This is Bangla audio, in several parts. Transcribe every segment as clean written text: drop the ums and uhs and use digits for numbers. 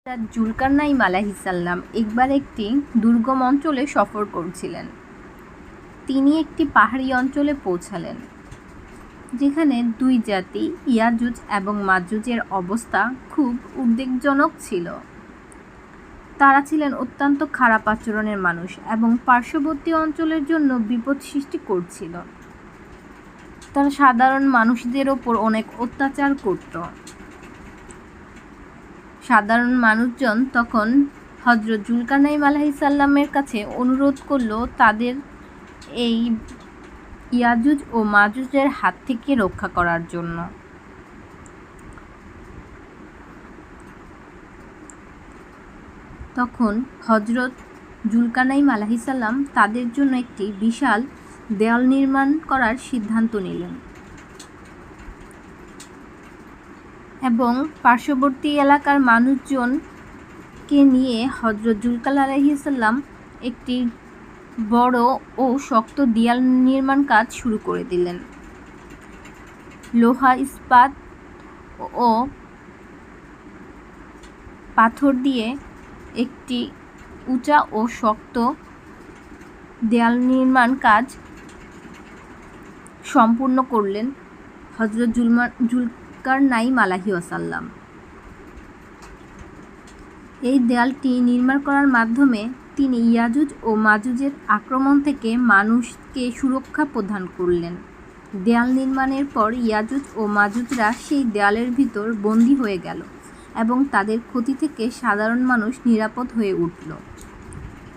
জুলকারনাইন আলাইহিসসালাম একবার একটি দুর্গম অঞ্চলে সফর করছিলেন। তিনি একটি পাহাড়ি অঞ্চলে পৌঁছালেন, যেখানে দুই জাতি ইয়াজুজ এবং মাজুজের অবস্থা খুব উদ্বেগজনক ছিল। তারা ছিলেন অত্যন্ত খারাপ আচরণের মানুষ এবং পার্শ্ববর্তী অঞ্চলের জন্য বিপদ সৃষ্টি করছিল। তারা সাধারণ মানুষদের ওপর অনেক অত্যাচার করত। সাধারণ মানুষজন তখন হযরত জুলকারনাইন আলাইহিসসালামের কাছে অনুরোধ করল তাদের এই ইয়াজুজ ও মাজুজের হাত থেকে রক্ষা করার জন্য। তখন হযরত জুলকারনাইন আলাইহিসসালাম তাদের জন্য একটি বিশাল দেয়াল নির্মাণ করার সিদ্ধান্ত নিলেন এবং পার্শ্ববর্তী এলাকার মানুষজনকে নিয়ে হযরত জুলকারনাইন আলাইহিসসালাম একটি বড় ও শক্ত দেয়াল নির্মাণ কাজ শুরু করে দিলেন। লোহা, ইস্পাত ও পাথর দিয়ে একটি উঁচা ও শক্ত দেয়াল নির্মাণ কাজ সম্পূর্ণ করলেন হযরত জুলকারনাইন আলাইহিসসালাম। এই দেয়ালটি নির্মাণ করার মাধ্যমে তিনি ইয়াজুজ ও মাজুজের আক্রমণ থেকে মানুষকে সুরক্ষা প্রদান করলেন। দেয়াল নির্মাণের পর ইয়াজুজ ও মাজুজরা সেই দেয়ালের ভিতর বন্দী হয়ে গেল এবং তাদের ক্ষতি থেকে সাধারণ মানুষ নিরাপদ হয়ে উঠল।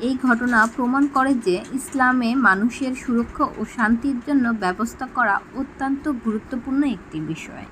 এই ঘটনা প্রমাণ করে যে ইসলামে মানুষের সুরক্ষা ও শান্তির জন্য ব্যবস্থা করা অত্যন্ত গুরুত্বপূর্ণ একটি বিষয়।